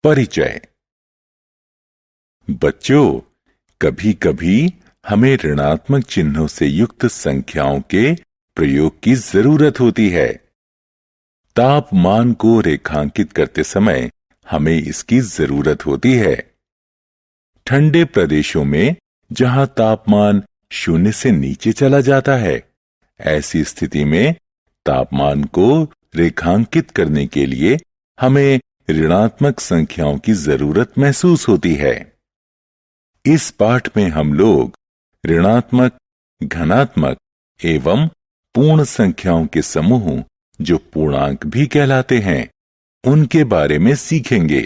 परिचय। बच्चों, कभी कभी हमें ऋणात्मक चिन्हों से युक्त संख्याओं के प्रयोग की जरूरत होती है। तापमान को रेखांकित करते समय हमें इसकी जरूरत होती है। ठंडे प्रदेशों में जहां तापमान 0 से नीचे चला जाता है, ऐसी स्थिति में तापमान को रेखांकित करने के लिए हमें ऋणात्मक संख्याओं की जरूरत महसूस होती है। इस पाठ में हम लोग ऋणात्मक, धनात्मक एवं पूर्ण संख्याओं के समूह, जो पूर्णांक भी कहलाते हैं, उनके बारे में सीखेंगे।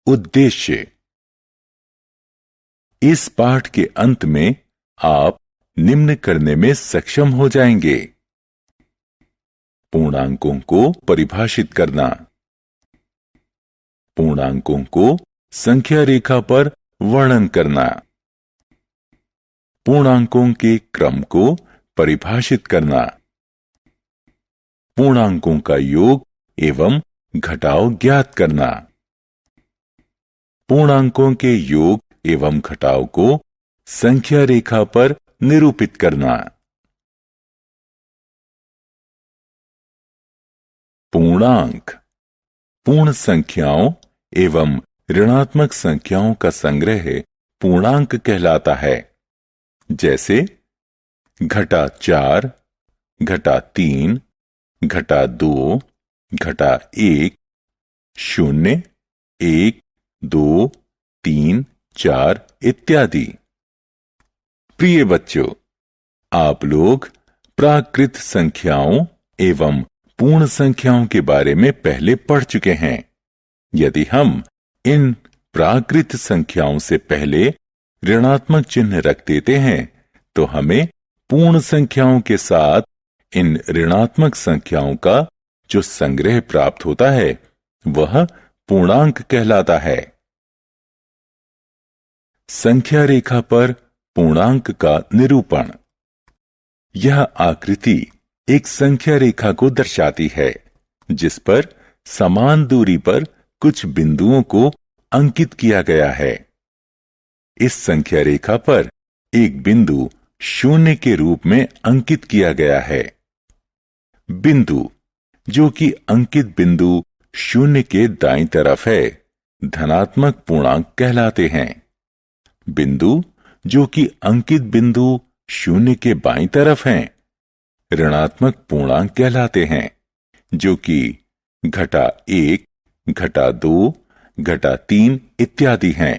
उद्देश्य। इस पाठ के अंत में आप निम्न करने में सक्षम हो जाएंगे: पूर्णांकों को परिभाषित करना, पूर्णांकों को संख्या रेखा पर वर्णन करना, पूर्णांकों के क्रम को परिभाषित करना, पूर्णांकों का योग एवं घटाव ज्ञात करना, पूर्णांकों के योग एवं घटाव को संख्या रेखा पर निरूपित करना। पूर्णांक पूर्ण संख्याओं एवं ऋणात्मक संख्याओं का संग्रह पूर्णांक कहलाता है। जैसे घटा 4, घटा 3, घटा 2, घटा 1, 0, 1, 2, 3, 4 इत्यादि। प्रिय बच्चों, आप लोग प्राकृत संख्याओं एवं पूर्ण संख्याओं के बारे में पहले पढ़ चुके हैं। यदि हम इन प्राकृत संख्याओं से पहले ऋणात्मक चिन्ह रख देते हैं, तो हमें पूर्ण संख्याओं के साथ इन ऋणात्मक संख्याओं का जो संग्रह प्राप्त होता है, वह पूर्णांक कहलाता है। संख्या रेखा पर पूर्णांक का निरूपण। यह आकृति एक संख्या रेखा को दर्शाती है, जिस पर समान दूरी पर कुछ बिंदुओं को अंकित किया गया है। इस संख्या रेखा पर एक बिंदु 0 के रूप में अंकित किया गया है। बिंदु जो कि अंकित बिंदु 0 के दाईं तरफ है, धनात्मक पूर्णांक कहलाते हैं। बिंदु जो कि अंकित बिंदु 0 के बाईं तरफ हैं, ऋणात्मक पूर्णांक कहलाते हैं, जो कि घटा 1, घटा 2, घटा 3 इत्यादि हैं।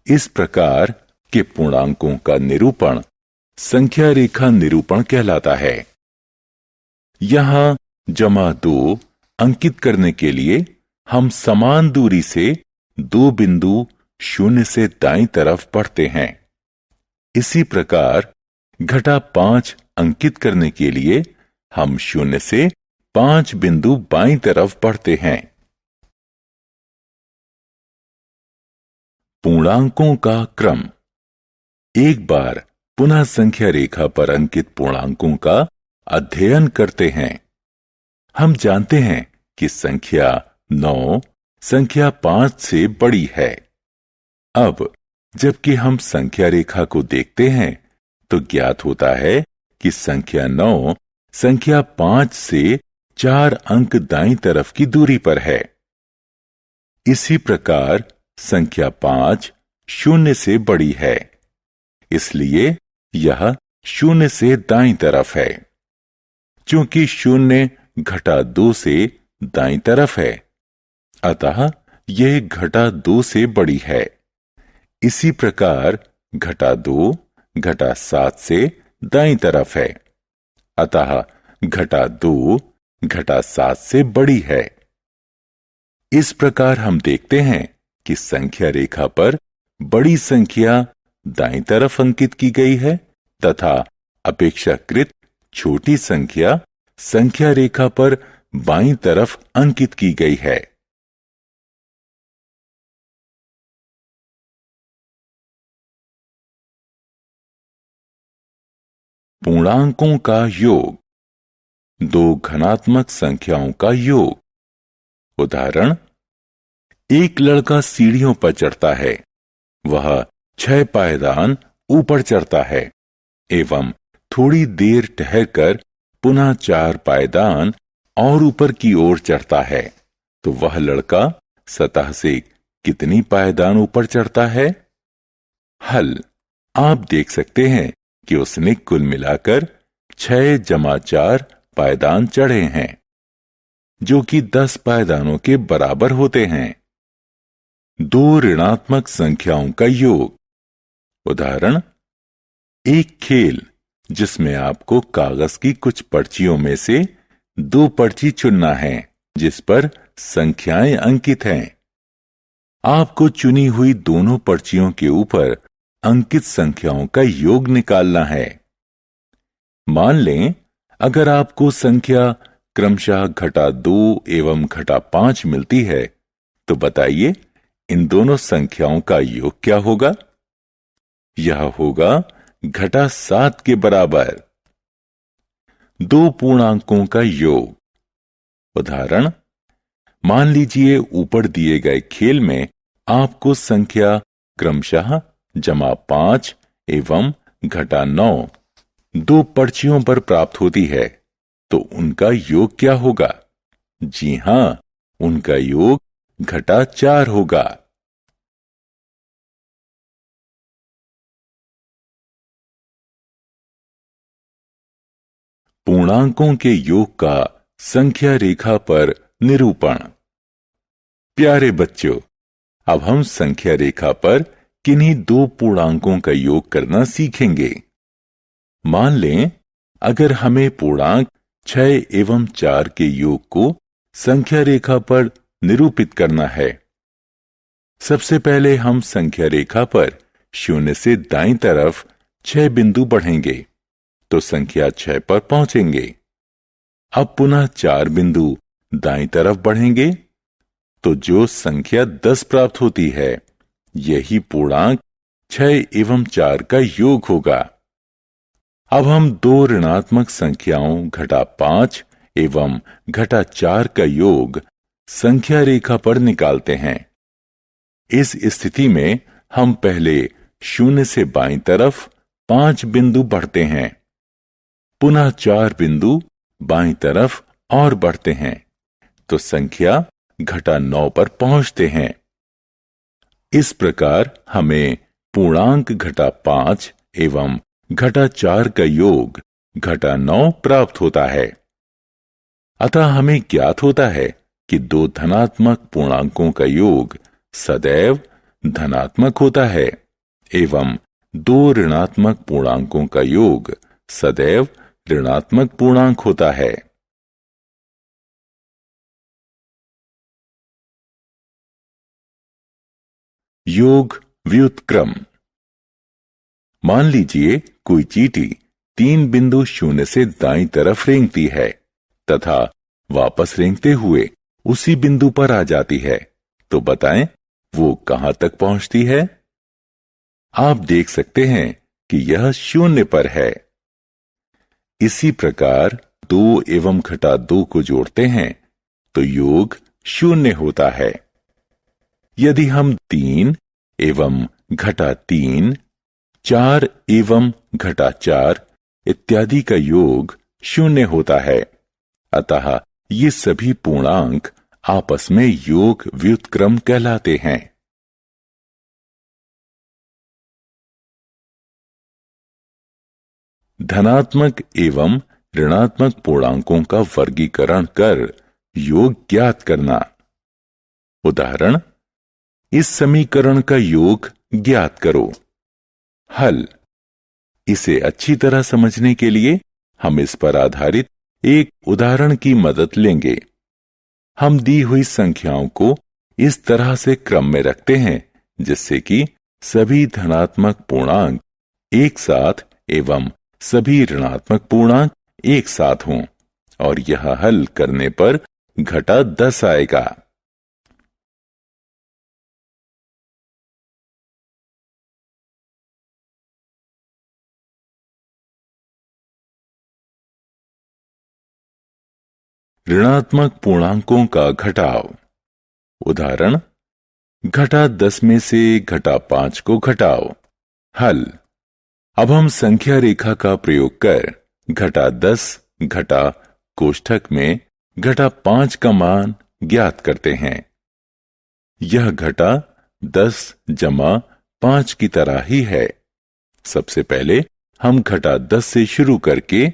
इस प्रकार के पूर्णांकों का निरूपण संख्या रेखा निरूपण कहलाता है। यहां जमा 2 अंकित करने के लिए हम समान दूरी से दो बिंदु 0 से दाईं तरफ बढ़ते हैं। इसी प्रकार घटा 5 अंकित करने के लिए हम 0 से 5 बिंदु बाईं तरफ बढ़ते हैं। पूर्णांकों का क्रम। एक बार पुनः संख्या रेखा पर अंकित पूर्णांकों का अध्ययन करते हैं। हम जानते हैं कि संख्या 9 संख्या 5 से बड़ी है। अब जबकि हम संख्या रेखा को देखते हैं, तो ज्ञात होता है कि संख्या 9 संख्या 5 से 4 अंक दाईं तरफ की दूरी पर है। इसी प्रकार संख्या 5 0 से बड़ी है, इसलिए यह 0 से दाईं तरफ है। चूंकि 0 घटा 2 से दाईं तरफ है, अतः यह घटा 2 से बड़ी है। इसी प्रकार घटा 2 घटा 7 से दाईं तरफ है, अतः घटा 2 घटा 7 से बड़ी है। इस प्रकार हम देखते हैं कि संख्या रेखा पर बड़ी संख्या दाईं तरफ अंकित की गई है तथा अपेक्षाकृत छोटी संख्या संख्या रेखा पर बाईं तरफ अंकित की गई है। पूर्णांकों का योग, दो धनात्मक संख्याओं का योग। उदाहरण, एक लड़का सीढ़ियों पर चढ़ता है। वह 6 पायदान ऊपर चढ़ता है एवं थोड़ी देर ठहरकर पुनः 4 पायदान और ऊपर की ओर चढ़ता है। तो वह लड़का सतह से कितनी पायदान ऊपर चढ़ता है? हल, आप देख सकते हैं कि उसने कुल मिलाकर 6 जमा 4 पायदान चढ़े हैं, जो कि 10 पायदानों के बराबर होते हैं। दो ऋणात्मक संख्याओं का योग। उदाहरण, एक खेल जिसमें आपको कागज की कुछ पर्चियों में से 2 पर्ची चुनना है जिस पर संख्याएं अंकित हैं। आपको चुनी हुई दोनों पर्चियों के ऊपर अंकित संख्याओं का योग निकालना है। मान लें, अगर आपको संख्या क्रमशः -2 एवं -5 मिलती है, तो बताइए इन दोनों संख्याओं का योग क्या होगा? यह होगा -7 के बराबर। दो पूर्णांकों का योग। उदाहरण, मान लीजिए ऊपर दिए गए खेल में आपको संख्या क्रमशः -5 एवं -9 दो पर्चियों पर प्राप्त होती है, तो उनका योग क्या होगा? जी हां, उनका योग -4 होगा। पूर्णांकों के योग का संख्या रेखा पर निरूपण। प्यारे बच्चों, अब हम संख्या रेखा पर किन्हीं दो पूर्णांकों का योग करना सीखेंगे। मान लें, अगर हमें पूर्णांक 6 एवं 4 के योग को संख्या रेखा पर निरूपित करना है। सबसे पहले हम संख्या रेखा पर 0 से दाईं तरफ 6 बिंदु बढ़ेंगे तो संख्या 6 पर पहुंचेंगे। अब पुनः 4 बिंदु दाईं तरफ बढ़ेंगे तो जो संख्या 10 प्राप्त होती है, यही पूर्णांक 6 एवं 4 का योग होगा। अब हम दो ऋणात्मक संख्याओं -5 एवं -4 का योग संख्या रेखा पर निकालते हैं। इस स्थिति में हम पहले 0 से बाईं तरफ 5 बिंदु बढ़ते हैं, पुनः 4 बिंदु बाईं तरफ और बढ़ते हैं तो संख्या -9 पर पहुंचते हैं। इस प्रकार हमें पूर्णांक -5 एवं -4 का योग -9 प्राप्त होता है। अतः हमें ज्ञात होता है कि दो धनात्मक पूर्णांकों का योग सदैव धनात्मक होता है एवं दो ऋणात्मक पूर्णांकों का योग सदैव ऋणात्मक पूर्णांक होता है। योग व्युत्क्रम। मान लीजिए कोई चींटी 3 बिंदु 0 से दाईं तरफ रेंगती है तथा वापस रेंगते हुए उसी बिंदु पर आ जाती है, तो बताएं वो कहां तक पहुंचती है? आप देख सकते हैं कि यह 0 पर है। इसी प्रकार 2 एवं -2 को जोड़ते हैं तो योग 0 होता है। यदि हम 3 एवं -3, 4 एवं -4 इत्यादि का योग 0 होता है। अतः ये सभी पूर्णांक आपस में योग व्युत्क्रम कहलाते हैं। धनात्मक एवं ऋणात्मक पूर्णांकों का वर्गीकरण कर योग ज्ञात करना। उदाहरण, इस समीकरण का योग ज्ञात करो। हल, इसे अच्छी तरह समझने के लिए हम इस पर आधारित एक उदाहरण की मदद लेंगे। हम दी हुई संख्याओं को इस तरह से क्रम में रखते हैं जिससे कि सभी धनात्मक पूर्णांक एक साथ एवं सभी ऋणात्मक पूर्णांक एक साथ हों और यह हल करने पर -10 आएगा। ऋणात्मक पूर्णांकों का घटाव। उदाहरण, घटा 10 में से घटा 5 को घटाओ। हल। अब हम संख्या रेखा का प्रयोग कर घटा 10 घटा कोष्ठक में घटा 5 का मान ज्ञात करते हैं। यह घटा 10 जमा 5 की तरह ही है। सबसे पहले हम घटा 10 से शुरू करके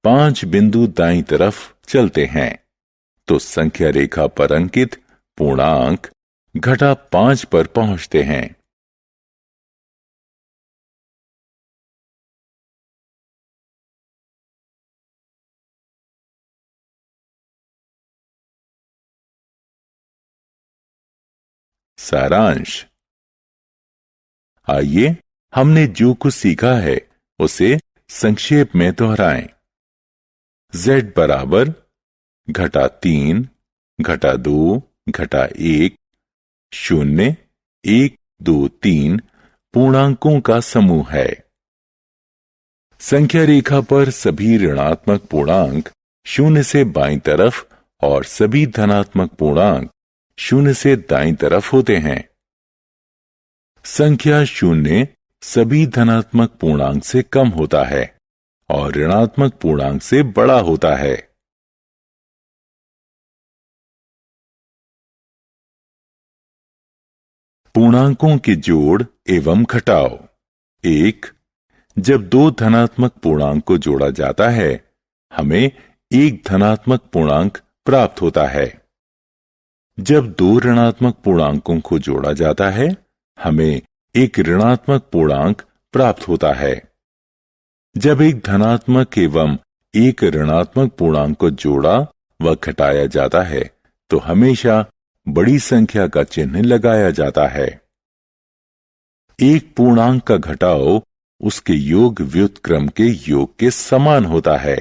5 बिंदु दाईं तरफ चलते हैं तो संख्या रेखा पर अंकित पूर्णांक घटा 5 पर पहुंचते हैं। सारांश। आइए हमने जो कुछ सीखा है उसे संक्षेप में दोहराएं। z बराबर घटा 3 घटा 2 घटा 1 0 1 2 3 पूर्णांकों का समूह है। संख्या रेखा पर सभी ऋणात्मक पूर्णांक 0 से बाईं तरफ और सभी धनात्मक पूर्णांक 0 से दाईं तरफ होते हैं। संख्या 0 सभी धनात्मक पूर्णांक से कम होता है और ऋणात्मक पूर्णांक से बड़ा होता है। पूर्णांकों के जोड़ एवं घटाव। 1. जब दो धनात्मक पूर्णांक को जोड़ा जाता है हमें एक धनात्मक पूर्णांक प्राप्त होता है। जब दो ऋणात्मक पूर्णांकों को जोड़ा जाता है हमें एक ऋणात्मक पूर्णांक प्राप्त होता है। जब एक धनात्मक एवं एक ऋणात्मक पूर्णांक को जोड़ा व घटाया जाता है तो हमेशा बड़ी संख्या का चिन्ह लगाया जाता है। एक पूर्णांक का घटाव उसके योग व्युत्क्रम के योग के समान होता है।